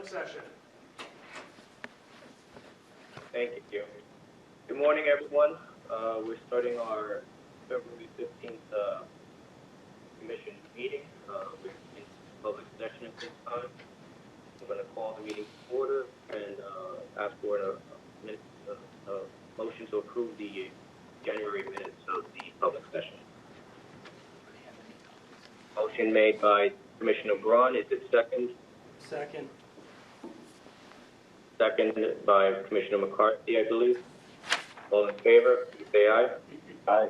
public session. Thank you. Good morning, everyone. We're starting our February 15th commission meeting. We're in public session at this time. I'm going to call the meeting to order and ask for a motion to approve the January minutes of the public session. Motion made by Commissioner Braun. Is it second? Second. Seconded by Commissioner McCarthy, I believe. All in favor, please say aye. Aye.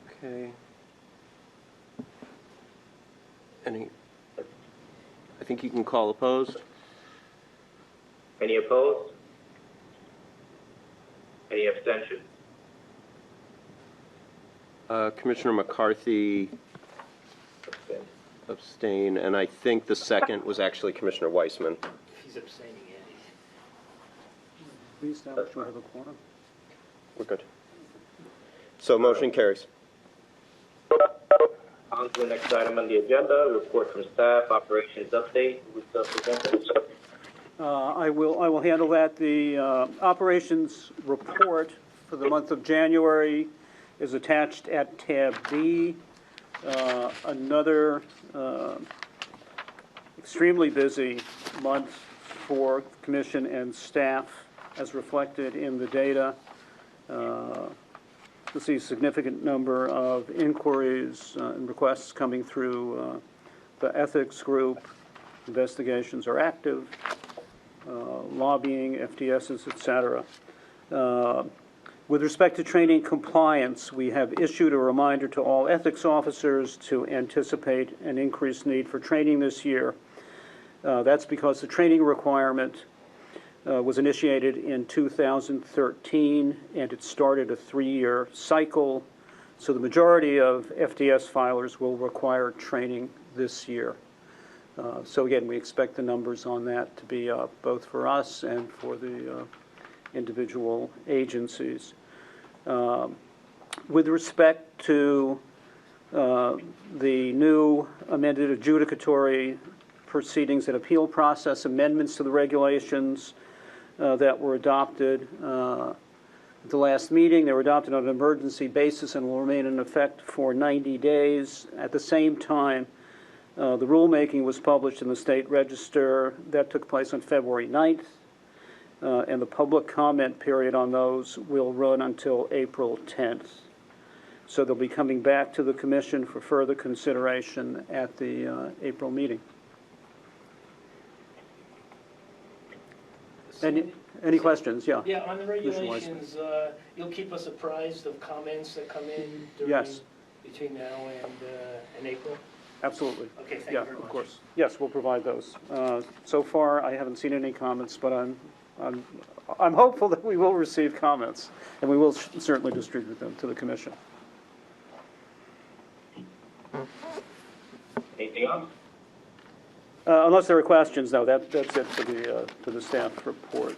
Okay. I think you can call opposed. Any opposed? Any abstentions? Commissioner McCarthy abstain, and I think the second was actually Commissioner Weissman. He's abstaining, Andy. We established we have a quorum. We're good. So motion carries. On to the next item on the agenda, report from staff, operations update. Who's presenting? I will handle that. The operations report for the month of January is attached at tab B. Another extremely busy month for commission and staff, as reflected in the data. You'll see a significant number of inquiries and requests coming through the ethics group. Investigations are active, lobbying, FDSs, etc. With respect to training compliance, we have issued a reminder to all ethics officers to anticipate an increased need for training this year. That's because the training requirement was initiated in 2013, and it started a 3-year cycle. So the majority of FDS filers will require training this year. So again, we expect the numbers on that to be up, both for us and for the individual agencies. With respect to the new amended adjudicatory proceedings and appeal process amendments to the regulations that were adopted at the last meeting, they were adopted on an emergency basis and will remain in effect for 90 days. At the same time, the rulemaking was published in the State Register. That took place on February 9th. And the public comment period on those will run until April 10th. So they'll be coming back to the Commission for further consideration at the April meeting. Any questions? Yeah. Yeah, on the regulations, you'll keep us apprised of comments that come in during, between now and April? Absolutely. Okay, thank you very much. Of course. Yes, we'll provide those. So far, I haven't seen any comments, but I'm hopeful that we will receive comments, and we will certainly distribute them to the Commission. Anything else? Unless there are questions, no, that's it for the staff report.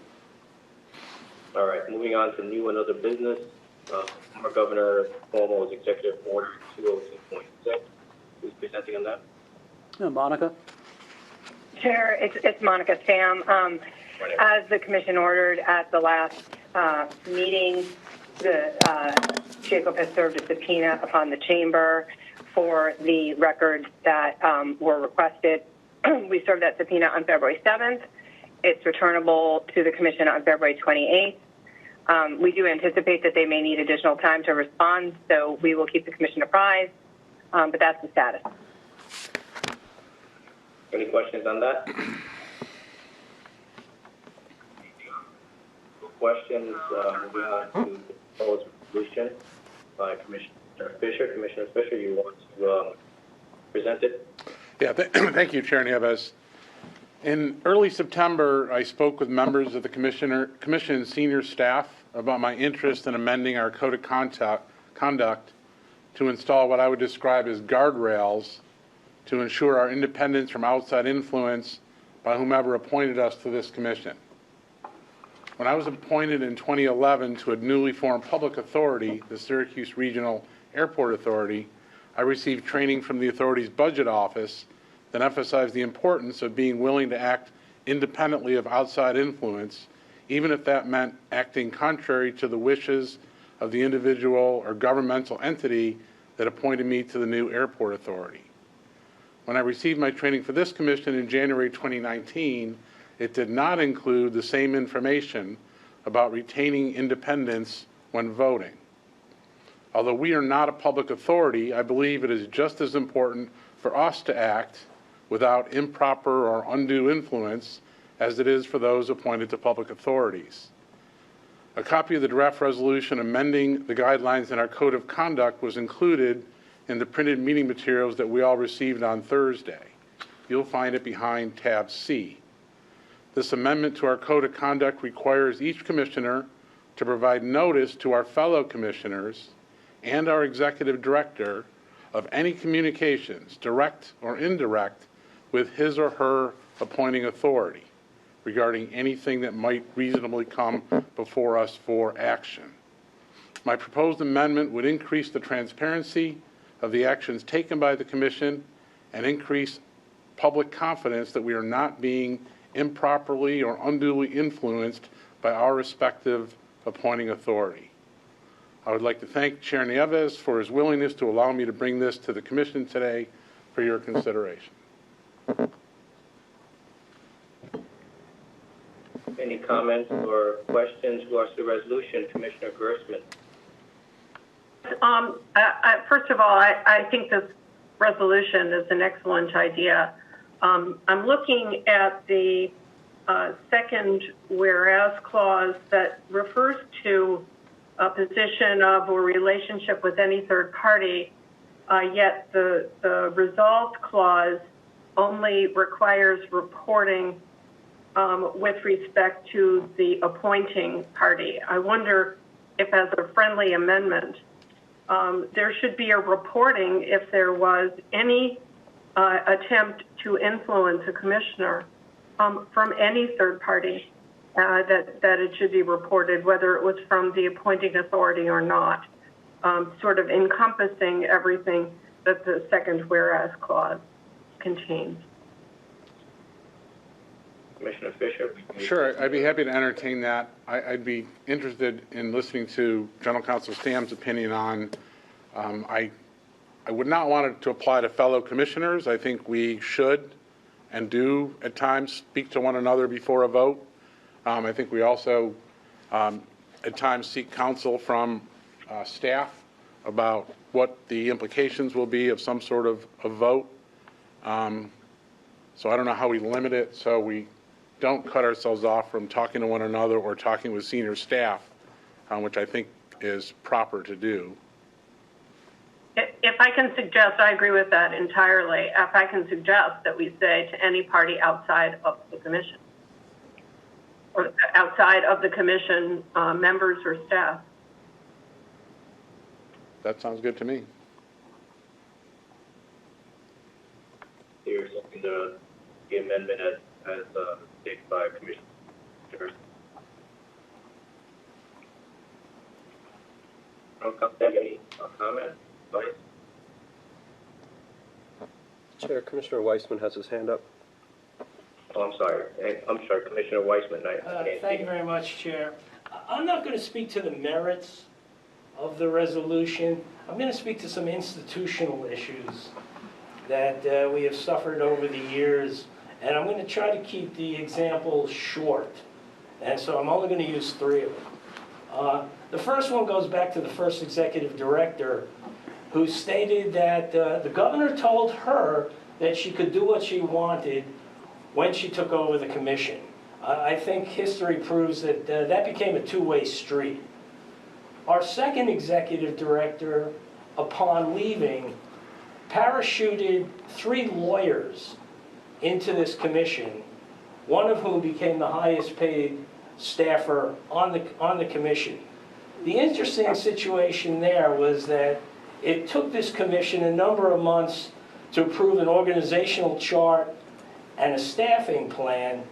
All right, moving on to new and other business. Former Governor Cuomo's executive order 202.6. Who's presenting on that? Monica? Chair, it's Monica Sam. As the Commission ordered at the last meeting, the Jacob has served a subpoena upon the Chamber for the records that were requested. We served that subpoena on February 7th. It's returnable to the Commission on February 28th. We do anticipate that they may need additional time to respond, so we will keep the Commission apprised, but that's the status. Any questions on that? Questions, moving on to the proposed resolution by Commissioner Fisher. Commissioner Fisher, you want to present it? Yeah, thank you, Chair Nieves. In early September, I spoke with members of the Commission senior staff about my interest in amending our Code of Conduct to install what I would describe as guardrails to ensure our independence from outside influence by whomever appointed us to this Commission. When I was appointed in 2011 to a newly formed public authority, the Syracuse Regional Airport Authority, I received training from the authority's budget office that emphasize the importance of being willing to act independently of outside influence, even if that meant acting contrary to the wishes of the individual or governmental entity that appointed me to the new airport authority. When I received my training for this commission in January 2019, it did not include the same information about retaining independence when voting. Although we are not a public authority, I believe it is just as important for us to act without improper or undue influence as it is for those appointed to public authorities. A copy of the draft resolution amending the guidelines in our code of conduct was included in the printed meeting materials that we all received on Thursday. You'll find it behind tab C. This amendment to our code of conduct requires each commissioner to provide notice to our fellow commissioners and our executive director of any communications, direct or indirect, with his or her appointing authority regarding anything that might reasonably come before us for action. My proposed amendment would increase the transparency of the actions taken by the Commission and increase public confidence that we are not being improperly or unduly influenced by our respective appointing authority. I would like to thank Chair Nieves for his willingness to allow me to bring this to the Commission today for your consideration. Any comments or questions towards the resolution, Commissioner Grossman? First of all, I think this resolution is an excellent idea. I'm looking at the second whereas clause that refers to a position of or relationship with any third party, yet the resolved clause only requires reporting with respect to the appointing party. I wonder if, as a friendly amendment, there should be a reporting if there was any attempt to influence a commissioner from any third party, that it should be reported, whether it was from the appointing authority or not, sort of encompassing everything that the second whereas clause contains. Commissioner Fisher? Sure, I'd be happy to entertain that. I'd be interested in listening to General Counsel Stam's opinion on, I would not want it to apply to fellow commissioners. I think we should and do at times speak to one another before a vote. I think we also at times seek counsel from staff about what the implications will be of some sort of a vote. So I don't know how we limit it so we don't cut ourselves off from talking to one another or talking with senior staff, which I think is proper to do. If I can suggest, I agree with that entirely. If I can suggest that we say to any party outside of the commission, or outside of the commission members or staff. That sounds good to me. You're looking to the amendment as stated by Commissioner Jefferson. Any comments? Vice? Chair, Commissioner Weissman has his hand up. Oh, I'm sorry. Commissioner Weissman. Thank you very much, Chair. I'm not going to speak to the merits of the resolution. I'm going to speak to some institutional issues that we have suffered over the years, and I'm going to try to keep the example short. And so I'm only going to use 3 of them. The first one goes back to the first executive director, who stated that the governor told her that she could do what she wanted when she took over the commission. I think history proves that that became a two-way street. Our second executive director, upon leaving, parachuted 3 lawyers into this commission, one of whom became the highest paid staffer on the commission. The interesting situation there was that it took this commission a number of months to approve an organizational chart and a staffing plan,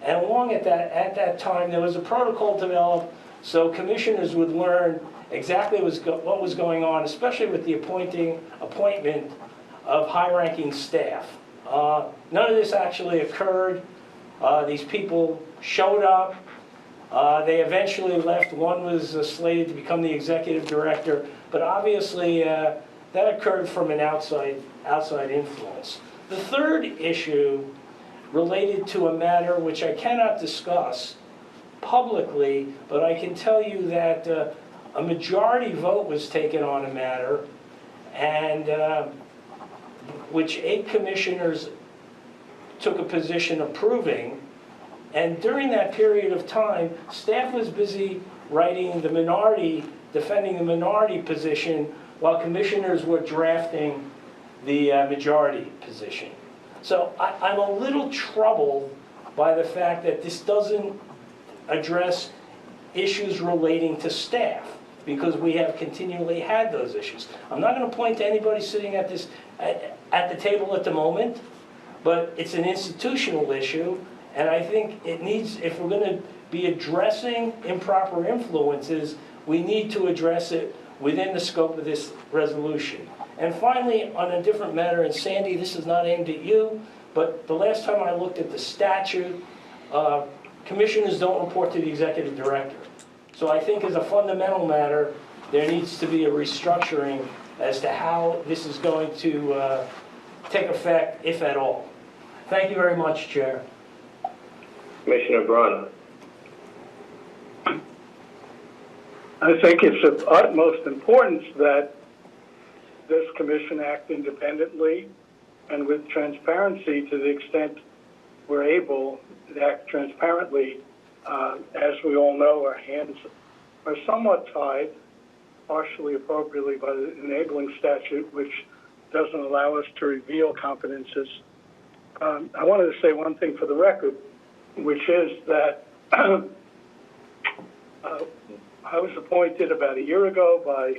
and along at that time there was a protocol developed so commissioners would learn exactly what was going on, especially with the appointment of high-ranking staff. None of this actually occurred. These people showed up. They eventually left. One was slated to become the executive director, but obviously that occurred from an outside influence. The third issue related to a matter which I cannot discuss publicly, but I can tell you that a majority vote was taken on a matter, and which 8 commissioners took a position approving. And during that period of time, staff was busy writing the minority, defending the minority position, while commissioners were drafting the majority position. So I'm a little troubled by the fact that this doesn't address issues relating to staff, because we have continually had those issues. I'm not going to point to anybody sitting at the table at the moment, but it's an institutional issue, and I think it needs, if we're going to be addressing improper influences, we need to address it within the scope of this resolution. And finally, on a different matter, and Sandy, this is not aimed at you, but the last time I looked at the statute, commissioners don't report to the executive director. So I think as a fundamental matter, there needs to be a restructuring as to how this is going to take effect, if at all. Thank you very much, Chair. Commissioner Braun. I think it's of utmost importance that this commission act independently and with transparency to the extent we're able to act transparently. As we all know, our hands are somewhat tied, partially appropriately by the enabling statute, which doesn't allow us to reveal confidences. I wanted to say one thing for the record, which is that I was appointed about a year ago by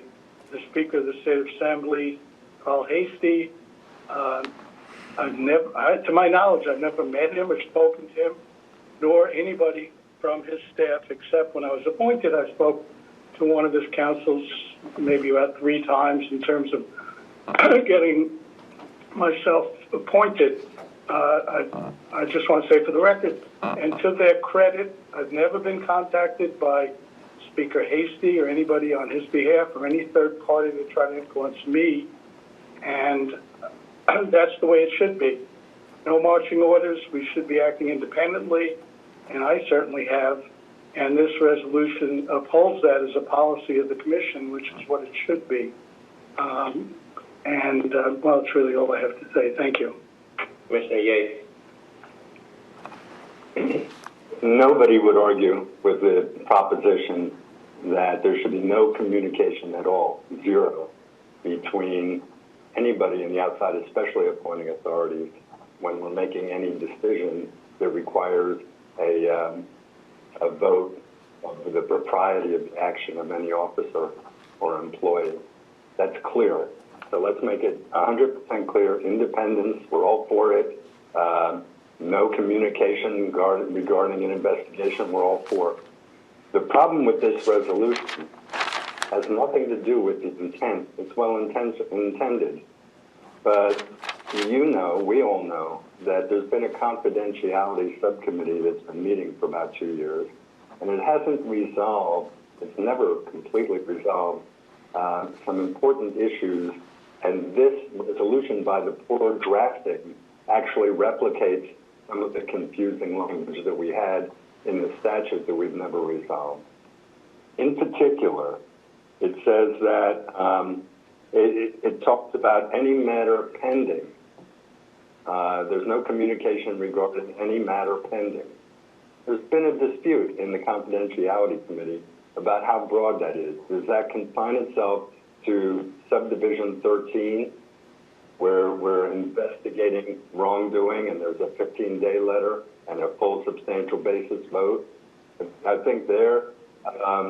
the Speaker of the State Assembly, Carl Hastie. To my knowledge, I've never met him or spoken to him, nor anybody from his staff, except when I was appointed, I spoke to one of his councils maybe about 3 times in terms of getting myself appointed. I just want to say for the record, and to their credit, I've never been contacted by Speaker Hastie or anybody on his behalf or any third party to try to influence me, and that's the way it should be. No marching orders. We should be acting independently, and I certainly have, and this resolution upholds that as a policy of the Commission, which is what it should be. Well, it's really all I have to say. Thank you. Commissioner Yates. Nobody would argue with the proposition that there should be no communication at all, 0, between anybody in the outside, especially appointing authorities, when we're making any decision that requires a vote of the propriety of action of any officer or employee. That's clear. So let's make it 100% clear. Independence, we're all for it. No communication regarding an investigation, we're all for it. The problem with this resolution has nothing to do with the intent. It's well intended. But you know, we all know, that there's been a confidentiality subcommittee that's been meeting for about 2 years, and it hasn't resolved, it's never completely resolved, some important issues, and this resolution by the poor drafting actually replicates some of the confusing language that we had in the statute that we've never resolved. In particular, it says that it talks about any matter pending. There's no communication regarding any matter pending. There's been a dispute in the Confidentiality Committee about how broad that is. Does that confine itself to Subdivision 13, where we're investigating wrongdoing and there's a 15-day letter and a full substantial basis vote? I think there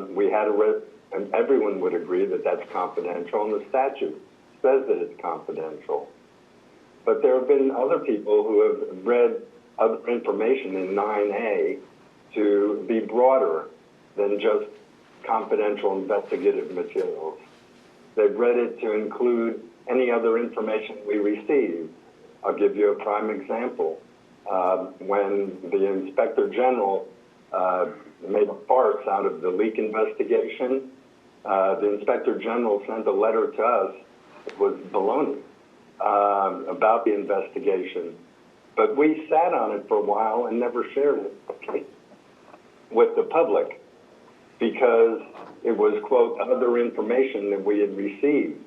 we had and everyone would agree that that's confidential, and the statute says that it's confidential. But there have been other people who have read other information in 9A to be broader than just confidential investigative materials. They've read it to include any other information we receive, I'll give you a prime example. When the Inspector General made a farce out of the leak investigation, the Inspector General sent a letter to us. It was baloney about the investigation. But we sat on it for a while and never shared it with the public because it was, quote, other information that we had received.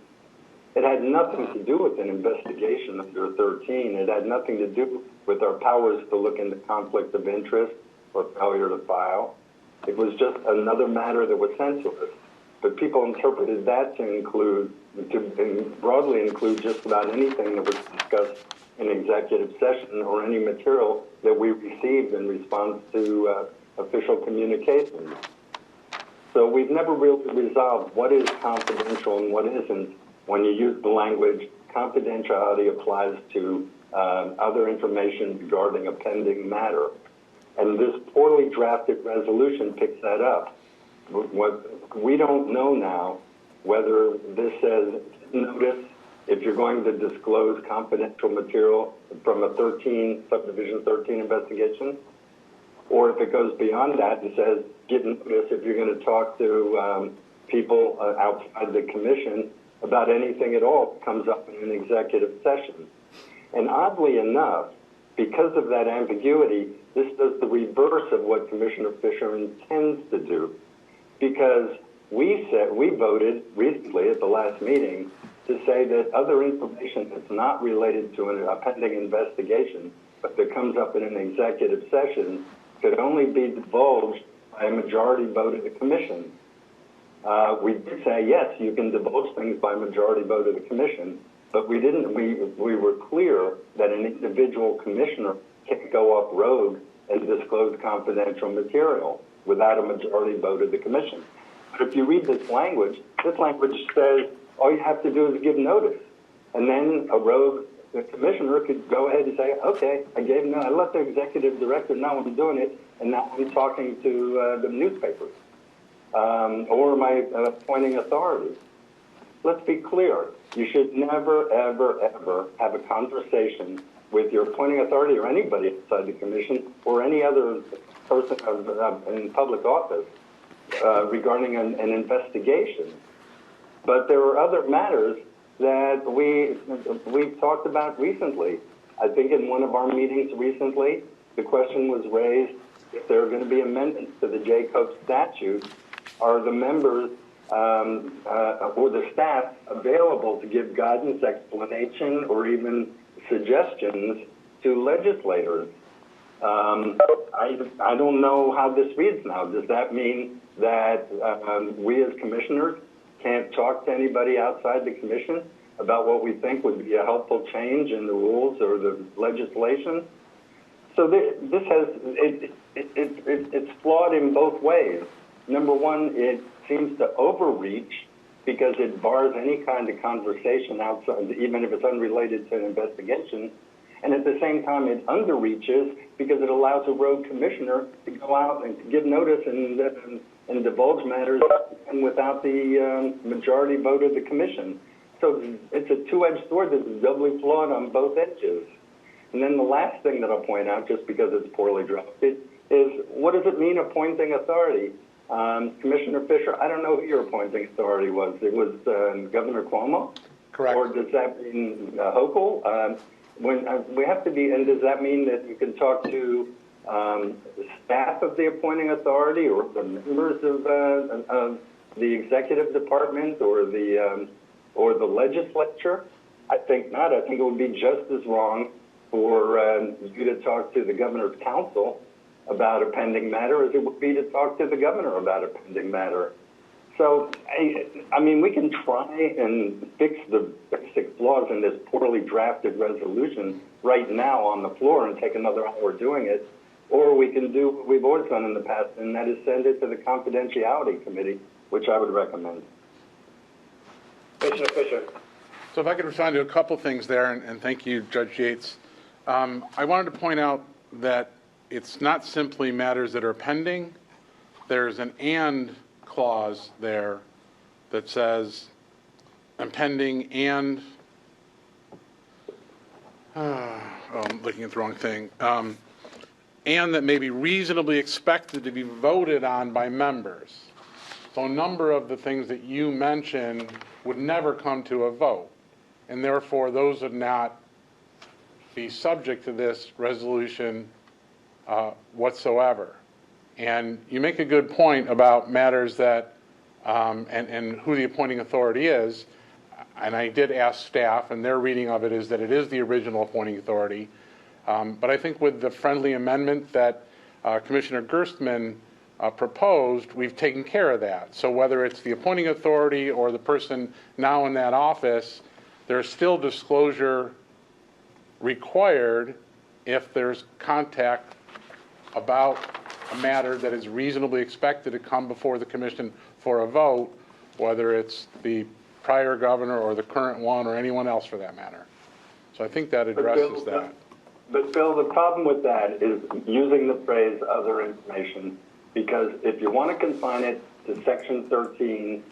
It had nothing to do with an investigation under 13. It had nothing to do with our powers to look into conflict of interest or failure to file. It was just another matter that was sent to us. But people interpreted that to broadly include just about anything that was discussed in executive session or any material that we received in response to official communications. So we've never really resolved what is confidential and what isn't. When you use the language, confidentiality applies to other information regarding a pending matter. And this poorly drafted resolution picks that up. We don't know now whether this says notice if you're going to disclose confidential material from a subdivision 13 investigation, or if it goes beyond that and says give notice if you're going to talk to people outside the commission about anything at all that comes up in an executive session. And oddly enough, because of that ambiguity, this does the reverse of what Commissioner Fisher intends to do. Because we voted recently at the last meeting to say that other information that's not related to a pending investigation, but that comes up in an executive session, could only be divulged by a majority vote of the commission. We did say, yes, you can divulge things by majority vote of the commission, but we didn't. We were clear that an individual commissioner can't go off rogue and disclose confidential material without a majority vote of the commission. But if you read this language says all you have to do is give notice. And then a rogue commissioner could go ahead and say, okay, I let the executive director know I'm doing it, and now I'm talking to the newspapers or my appointing authority. Let's be clear. You should never, ever, ever have a conversation with your appointing authority or anybody outside the commission or any other person in public office regarding an investigation. But there are other matters that we've talked about recently. I think in one of our meetings recently, the question was raised if there are going to be amendments to the Jacob statute. Are the members or the staff available to give guidance, explanation, or even suggestions to legislators? I don't know how this reads now. Does that mean that we as commissioners can't talk to anybody outside the commission about what we think would be a helpful change in the rules or the legislation? So it's flawed in both ways. Number one, it seems to overreach because it bars any kind of conversation outside, even if it's unrelated to an investigation. And at the same time, it underreaches because it allows a rogue commissioner to go out and to give notice and divulge matters and without the majority vote of the commission. So it's a two-edged sword that is doubly flawed on both edges. And then the last thing that I'll point out, just because it's poorly drafted, is what does it mean appointing authority? Commissioner Fisher, I don't know who your appointing authority was. It was Governor Cuomo? Correct. Or does that mean Hochul? We have to be, and does that mean that you can talk to the staff of the appointing authority or the members of the executive department or the legislature? I think not. I think it would be just as wrong for you to talk to the governor's council about a pending matter as it would be to talk to the governor about a pending matter. So, I mean, we can try and fix the basic flaws in this poorly drafted resolution right now on the floor and take another hour doing it, or we can do what we've always done in the past, and that is send it to the confidentiality committee, which I would recommend. Commissioner Fisher. So if I could respond to a couple things there, and thank you, Judge Yates. I wanted to point out that it's not simply matters that are pending. There's an "and" clause there that says I'm pending and I'm looking at the wrong thing, and that may be reasonably expected to be voted on by members. So a number of the things that you mentioned would never come to a vote, and therefore those would not be subject to this resolution whatsoever. And you make a good point about matters that, and who the appointing authority is. And I did ask staff, and their reading of it is that it is the original appointing authority. But I think with the friendly amendment that Commissioner Gerstmann proposed, we've taken care of that. So whether it's the appointing authority or the person now in that office, there's still disclosure required if there's contact about a matter that is reasonably expected to come before the commission for a vote, whether it's the prior governor or the current one or anyone else for that matter. So I think that addresses that. But Bill, the problem with that is using the phrase other information, because if you want to confine it to Section 13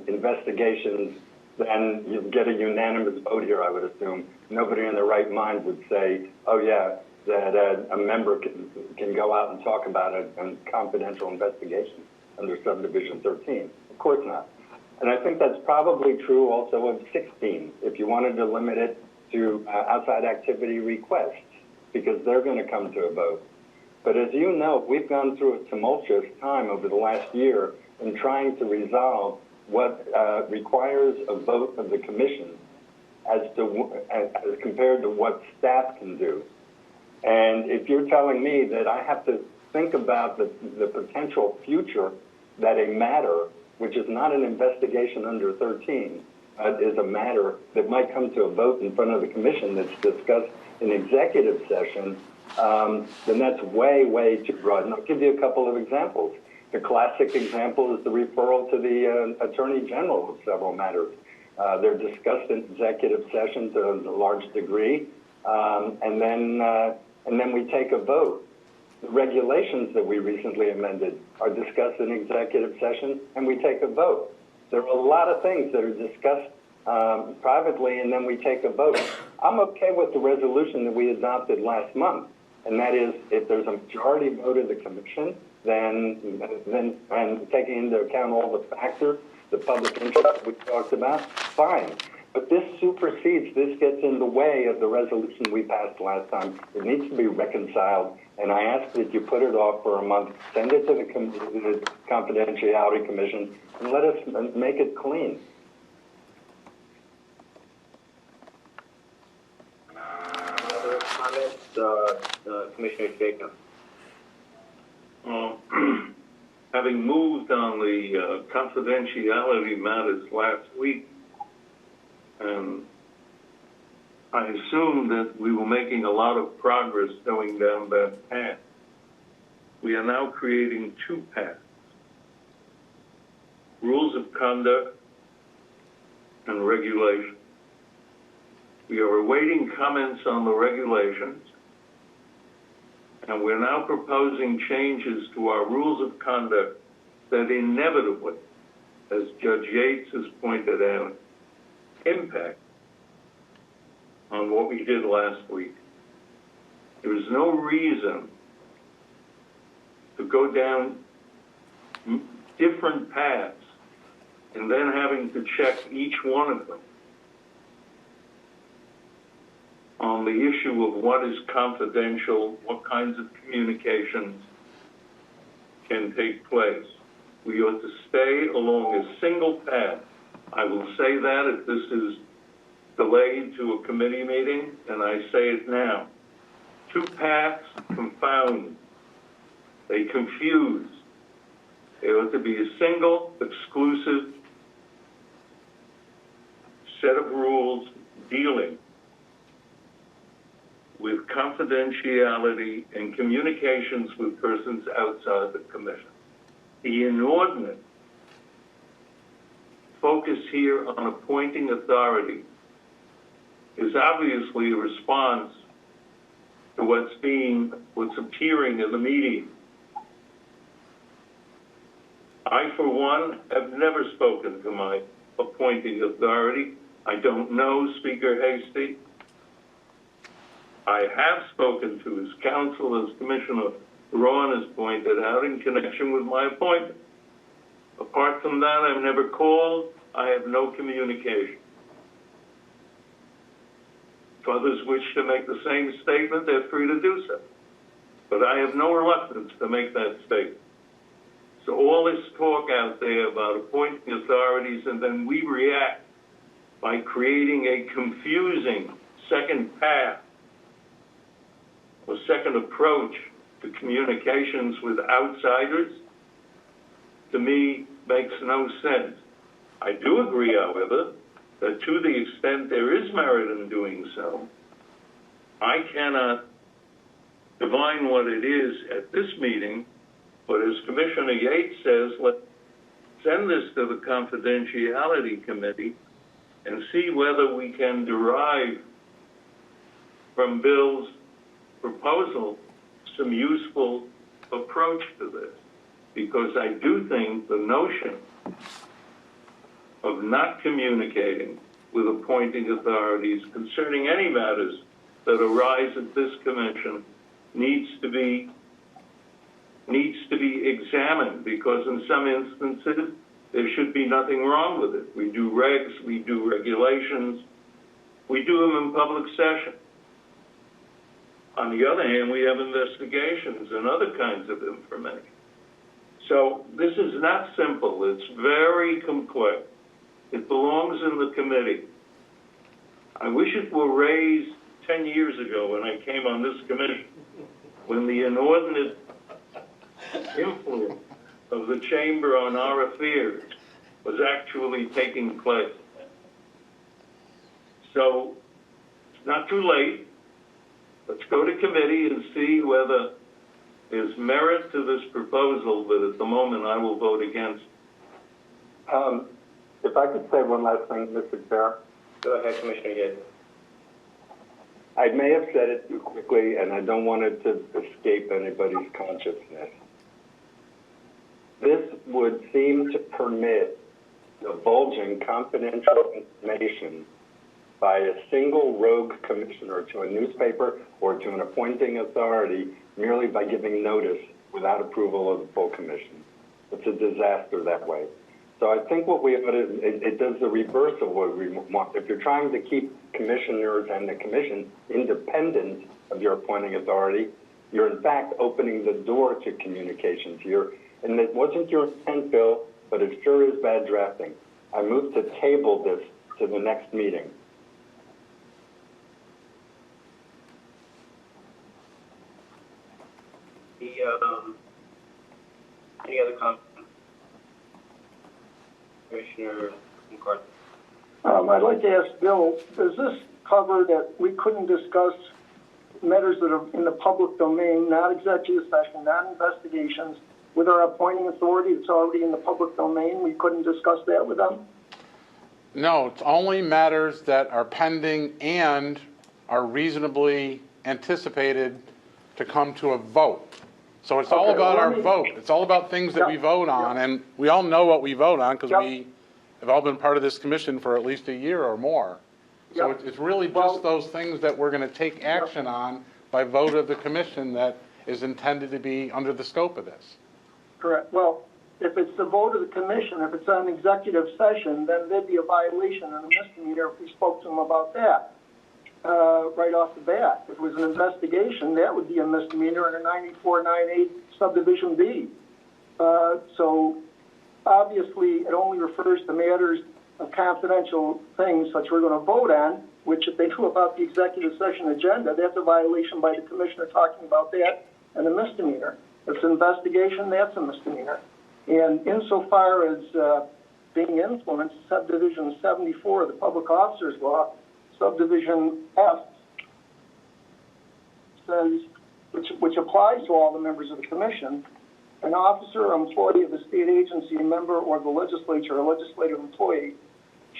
investigations, then you get a unanimous vote here, I would assume. Nobody in their right mind would say, oh yeah, that a member can go out and talk about a confidential investigation under Subdivision 13. Of course not. And I think that's probably true also of 16, if you wanted to limit it to outside activity requests, because they're going to come to a vote. But as you know, we've gone through a tumultuous time over the last year in trying to resolve what requires a vote of the commission as compared to what staff can do. And if you're telling me that I have to think about the potential future that a matter, which is not an investigation under 13, is a matter that might come to a vote in front of the commission that's discussed in executive session, then that's way, way too broad. And I'll give you a couple of examples. The classic example is the referral to the Attorney General of several matters. They're discussed in executive session to a large degree, and then we take a vote. The regulations that we recently amended are discussed in executive session, and we take a vote. There are a lot of things that are discussed privately, and then we take a vote. I'm okay with the resolution that we adopted last month, and that is if there's a majority vote of the commission, then and taking into account all the factors, the public interest we talked about, fine. But this supersedes, this gets in the way of the resolution we passed last time. It needs to be reconciled, and I ask that you put it off for a month, send it to the Confidentiality Commission, and let us make it clean. Other comments, Commissioner Jacob? Having moved on the confidentiality matters last week, I assumed that we were making a lot of progress going down that path. We are now creating two paths: rules of conduct and regulation. We are awaiting comments on the regulations, and we're now proposing changes to our rules of conduct that inevitably, as Judge Yates has pointed out, impact on what we did last week. There is no reason to go down different paths and then having to check each one of them on the issue of what is confidential, what kinds of communications can take place. We ought to stay along a single path. I will say that if this is delayed to a committee meeting, and I say it now. Two paths confound. They confuse. There ought to be a single, exclusive set of rules dealing with confidentiality and communications with persons outside the commission. The inordinate focus here on appointing authority is obviously a response to what's appearing in the media. I, for one, have never spoken to my appointing authority. I don't know Speaker Hasty. I have spoken to his counsel, as Commissioner Ron has pointed out, in connection with my appointment. Apart from that, I've never called. I have no communication. If others wish to make the same statement, they're free to do so. But I have no reluctance to make that statement. So all this talk out there about appointing authorities, and then we react by creating a confusing second path or second approach to communications with outsiders, to me, makes no sense. I do agree, however, that to the extent there is merit in doing so, I cannot divine what it is at this meeting, but as Commissioner Yates says, let's send this to the Confidentiality Committee and see whether we can derive from Bill's proposal some useful approach to this. Because I do think the notion of not communicating with appointing authorities concerning any matters that arise at this commission needs to be examined, because in some instances there should be nothing wrong with it. We do regs, we do regulations, we do them in public session. On the other hand, we have investigations and other kinds of information. So this is not simple. It's very complex. It belongs in the committee. I wish it were raised 10 years ago when I came on this commission, when the inordinate influence of the chamber on our affairs was actually taking place. So it's not too late. Let's go to committee and see whether there's merit to this proposal, but at the moment I will vote against. If I could say one last thing, Mr. Chair. Go ahead, Commissioner Yates. I may have said it too quickly, and I don't want it to escape anybody's consciousness. This would seem to permit divulging confidential information by a single rogue commissioner to a newspaper or to an appointing authority merely by giving notice without approval of the full commission. It's a disaster that way. So I think what we have, it does the reverse of what we want. If you're trying to keep commissioners and the commission independent of your appointing authority, you're in fact opening the door to communications here. And it wasn't your intent, Bill, but it sure is bad drafting. I move to table this to the next meeting. Any other comments? Commissioner McCarthy. I'd like to ask Bill, does this cover that we couldn't discuss matters that are in the public domain, not executive session, not investigations, with our appointing authority? It's already in the public domain. We couldn't discuss that with them? No, it's only matters that are pending and are reasonably anticipated to come to a vote. So it's all about our vote. It's all about things that we vote on, and we all know what we vote on because we have all been part of this commission for at least a year or more. So it's really just those things that we're going to take action on by vote of the commission that is intended to be under the scope of this. Correct. Well, if it's the vote of the commission, if it's on executive session, then there'd be a violation and a misdemeanor if we spoke to them about that right off the bat. If it was an investigation, that would be a misdemeanor under 9498 subdivision B. So obviously it only refers to matters of confidential things such we're going to vote on, which if they knew about the executive session agenda, that's a violation by the commissioner talking about that and a misdemeanor. If it's an investigation, that's a misdemeanor. And insofar as being influenced, subdivision 74 of the Public Officers Law, subdivision F, says, which applies to all the members of the commission, an officer or employee of the state agency, a member or the legislature or legislative employee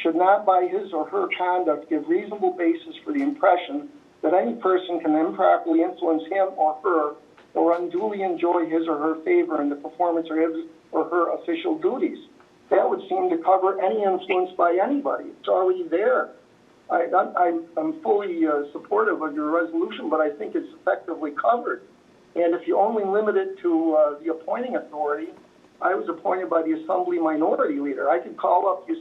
should not by his or her conduct give reasonable basis for the impression that any person can improperly influence him or her or unduly enjoy his or her favor in the performance of his or her official duties. That would seem to cover any influence by anybody. It's already there. I'm fully supportive of your resolution, but I think it's effectively covered. And if you only limit it to the appointing authority, I was appointed by the Assembly Minority Leader. I could call up the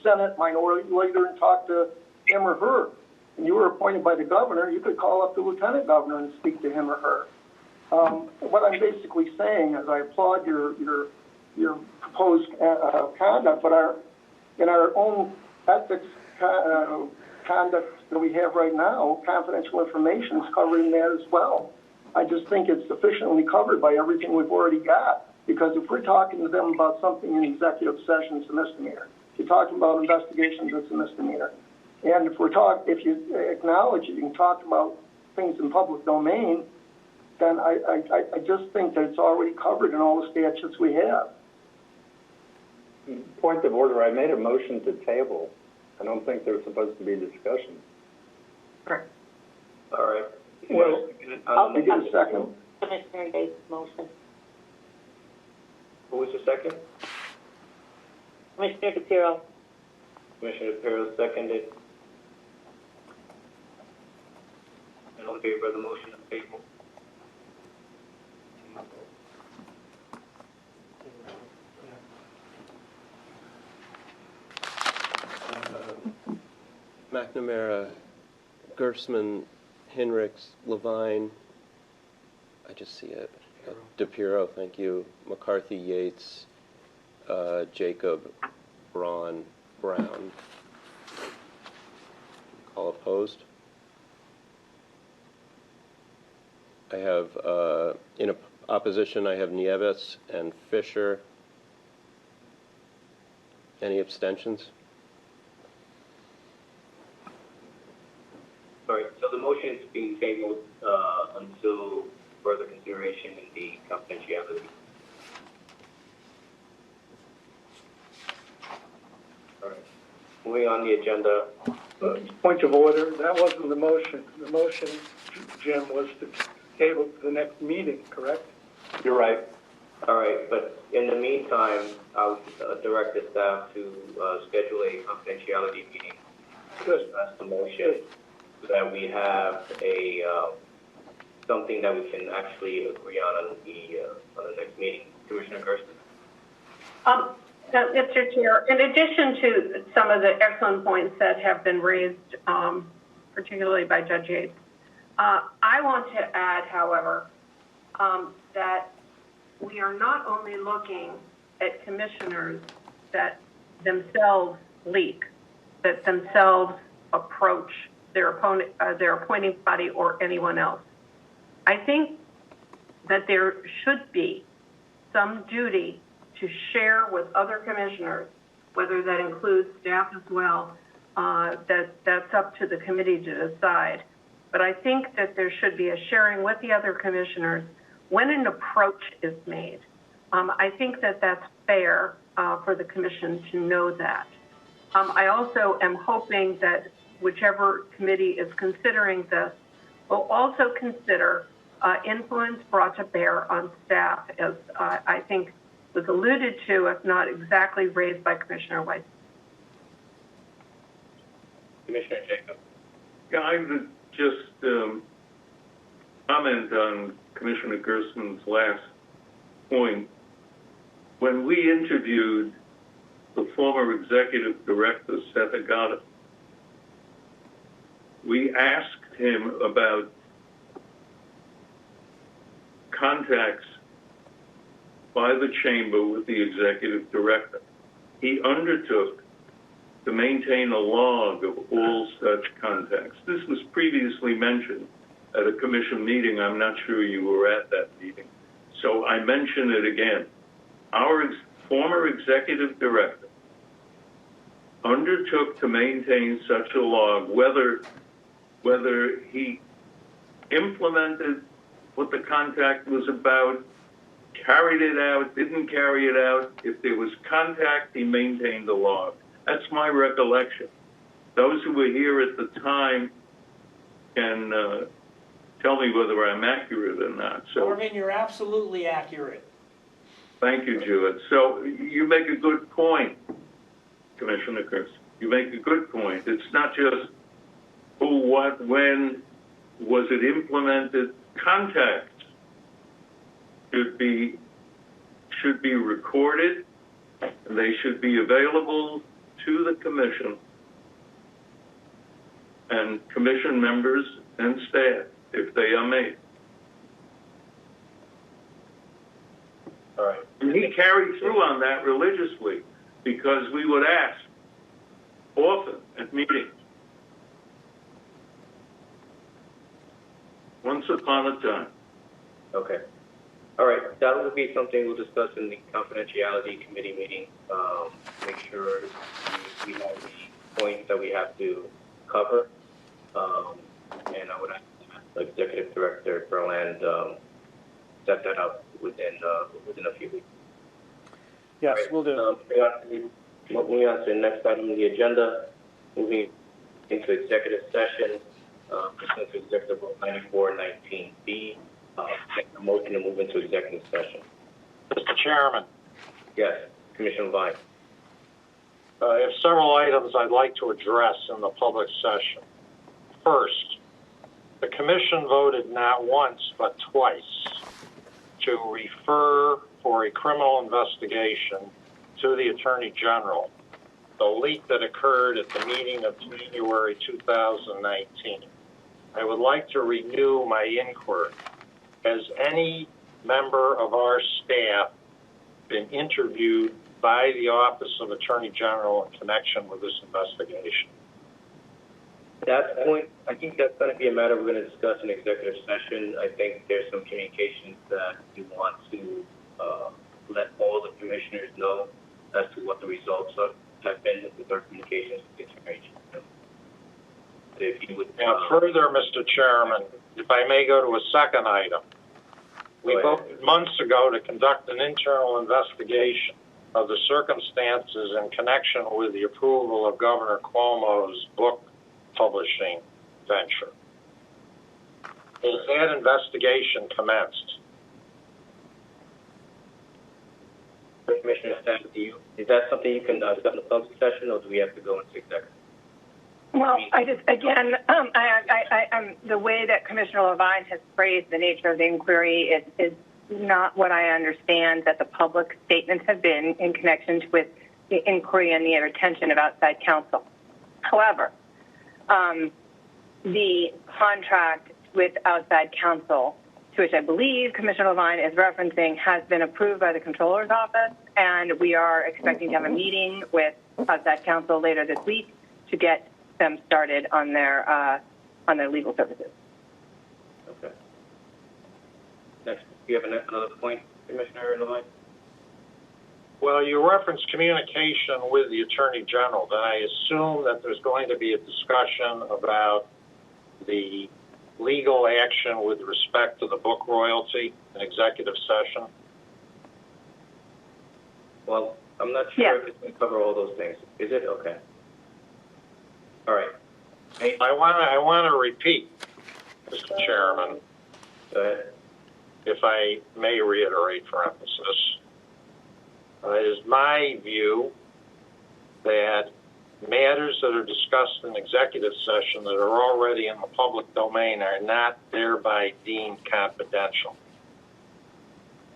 Senate Minority Leader and talk to him or her. And you were appointed by the governor, you could call up the Lieutenant Governor and speak to him or her. What I'm basically saying is I applaud your proposed conduct, but in our own ethics conduct that we have right now, confidential information is covering that as well. I just think it's sufficiently covered by everything we've already got. Because if we're talking to them about something in executive session, it's a misdemeanor. If you're talking about investigations, it's a misdemeanor. And if you acknowledge it, you can talk about things in public domain, then I just think that it's already covered in all the statutes we have. Point of order, I made a motion to table. I don't think there's supposed to be discussion. Correct. All right. Well, I'll give a second. Commissioner Gates' motion. Who was the second? Commissioner DePiero. Commissioner DePiero seconded. And all in favor of the motion on the table? McNamara, Gersman, Hinrichs, Levine, I just see it. DePiero, thank you. McCarthy, Yates, Jacob, Braun, Brown. All opposed? I have, in opposition, I have Nieves and Fisher. Any abstentions? Sorry, so the motion is being tabled until further consideration in the confidentiality. All right. Moving on the agenda. Point of order, that wasn't the motion. The motion, Jim, was to table to the next meeting, correct? You're right. All right, but in the meantime, I'll direct the staff to schedule a confidentiality meeting. Good. That's the motion, so that we have a something that we can actually agree on the next meeting. Commissioner Gersten. Mr. Chair, in addition to some of the excellent points that have been raised, particularly by Judge Yates, I want to add, however, that we are not only looking at commissioners that themselves leak, that themselves approach their opponent, their appointing body, or anyone else. I think that there should be some duty to share with other commissioners, whether that includes staff as well, that's up to the committee to decide. But I think that there should be a sharing with the other commissioners when an approach is made. I think that that's fair for the commission to know that. I also am hoping that whichever committee is considering this will also consider influence brought to bear on staff, as I think was alluded to, if not exactly raised by Commissioner Weiss. Commissioner Jacob. Yeah, I would just comment on Commissioner Gerstman's last point. When we interviewed the former executive director, Seth Agata, we asked him about contacts by the chamber with the executive director. He undertook to maintain a log of all such contacts. This was previously mentioned at a commission meeting. I'm not sure you were at that meeting. So I mention it again. Our former executive director undertook to maintain such a log, whether he implemented what the contact was about, carried it out, didn't carry it out. If there was contact, he maintained the log. That's my recollection. Those who were here at the time can tell me whether I'm accurate or not. So, Norman, you're absolutely accurate. thank you, Jewett. So you make a good point, Commissioner Kirsten. You make a good point. It's not just who, what, when, was it implemented? Contacts should be recorded, and they should be available to the commission and commission members and staff if they are made. All right. And he carried through on that religiously because we would ask often at meetings. Once upon a time. Okay. All right. That will be something we'll discuss in the confidentiality committee meeting. Make sure we have the points that we have to cover. And I would ask the Executive Director Berland set that up within a few weeks. Yes, Right. we'll do. Moving on to the next item on the agenda, moving into executive session, pursuant to Executive Rule 9419B. Make a motion to move into executive session. Mr. Chairman, Yes, Commissioner Vine. I have several items I'd like to address in the public session. First, the commission voted not once but twice to refer for a criminal investigation to the Attorney General, the leak that occurred at the meeting of January 2019. I would like to renew my inquiry. Has any member of our staff been interviewed by the Office of Attorney General in connection with this investigation? At that point, I think that's going to be a matter we're going to discuss in executive session. I think there's some communications that we want to let all the commissioners know as to what the results have been with our communications with the Attorney General. If you would, Now, further, Mr. Chairman, if I may go to a second item. We voted months ago to conduct an internal investigation of the circumstances in connection with the approval of Governor Cuomo's book publishing venture. Has that investigation commenced? Commissioner Staff, is that something you can discuss in the public session, or do we have to go into executive? Well, the way that Commissioner Levine has phrased the nature of the inquiry is not what I understand that the public statements have been in connection with the inquiry and the attention of outside counsel. However, the contract with outside counsel, to which I believe Commissioner Levine is referencing, has been approved by the Comptroller's Office, and we are expecting to have a meeting with outside counsel later this week to get them started on their legal services. Okay. Next, do you have another point, Commissioner Levine? Well, you referenced communication with the Attorney General. Then I assume that there's going to be a discussion about the legal action with respect to the book royalty in executive session. Well, I'm not sure if it's going to cover all those things. Is it? Okay. All right. Hey, I want to repeat, Mr. Chairman, go ahead. if I may reiterate for emphasis. It is my view that matters that are discussed in executive session that are already in the public domain are not thereby deemed confidential.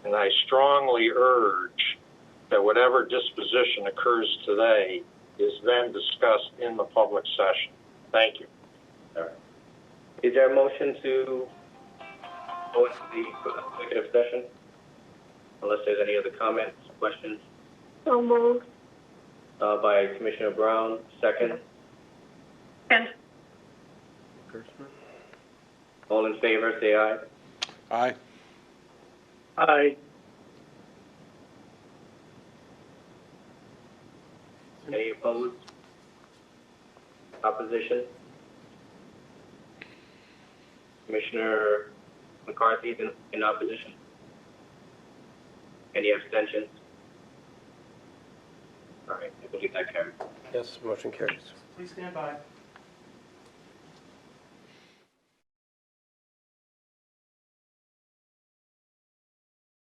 And I strongly urge that whatever disposition occurs today is then discussed in the public session. Thank you. All right. Is there a motion to go into the executive session? Unless there's any other comments, questions? So moved. By Commissioner Brown, second. And All in favor, say aye. Aye. Aye. Any opposed? Opposition? Commissioner McCarthy is in opposition? Any abstentions? All right, I believe that carries. Yes, motion carries. Please stand by.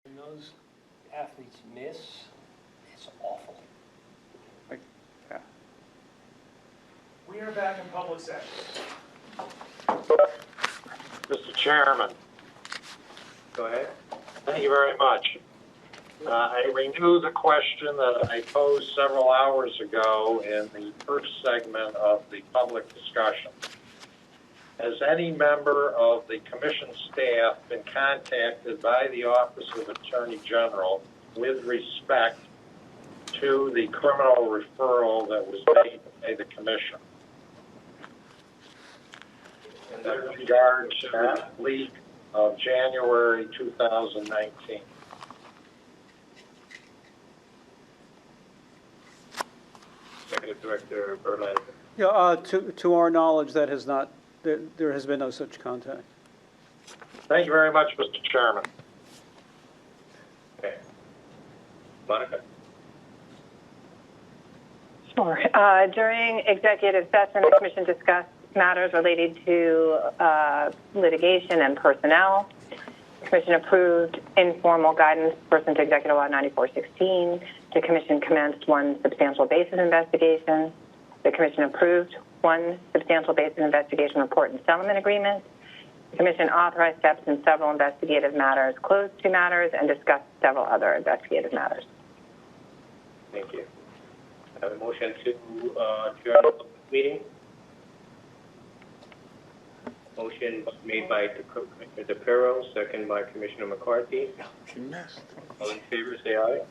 When those athletes miss, it's awful. We are back in public session. Mr. Chairman, Go ahead. thank you very much. I renew the question that I posed several hours ago in the first segment of the public discussion. Has any member of the commission staff been contacted by the Office of Attorney General with respect to the criminal referral that was made by the commission in regard to the leak of January 2019? Executive Director Berlin. Yeah, to our knowledge, that has not, there has been no such contact. Thank you very much, Mr. Chairman. Okay. Monica? Sure. During executive session, the commission discussed matters related to litigation and personnel. The commission approved informal guidance pursuant to Executive Law 9416. The commission commenced one substantial basis investigation. The commission approved one substantial basis investigation report and settlement agreement. The commission authorized steps in several investigative matters, closed two matters, and discussed several other investigative matters. Thank you. I have a motion to adjourn the meeting. Motion made by Commissioner DePiero, second by Commissioner McCarthy. She missed. All in favor, say aye.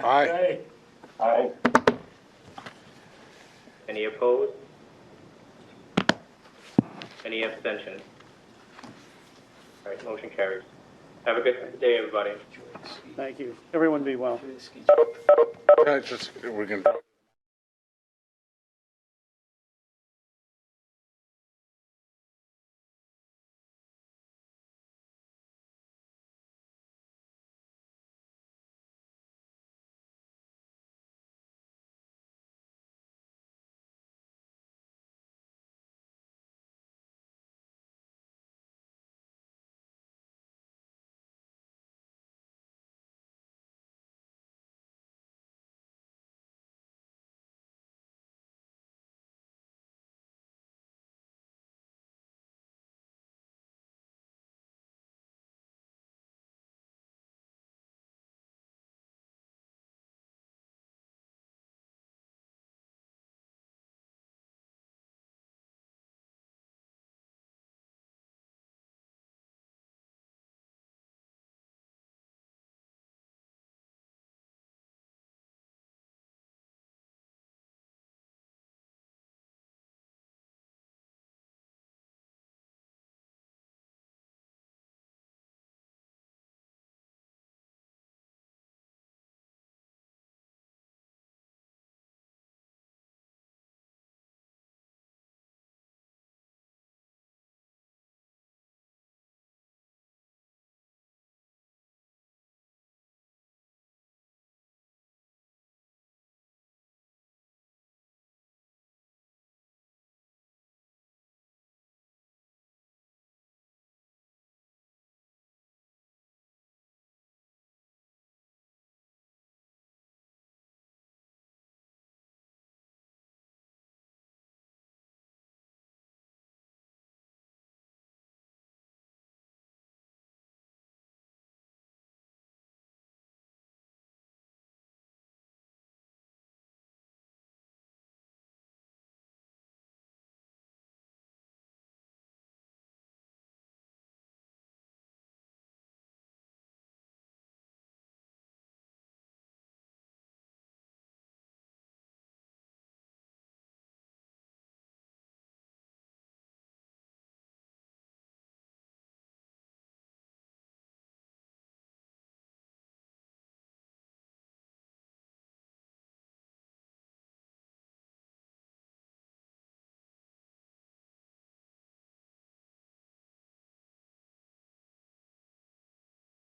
Aye. Aye. Any opposed? Any abstentions? All right, motion carries. Have a good day, everybody. Thank you. Everyone be well. We're going to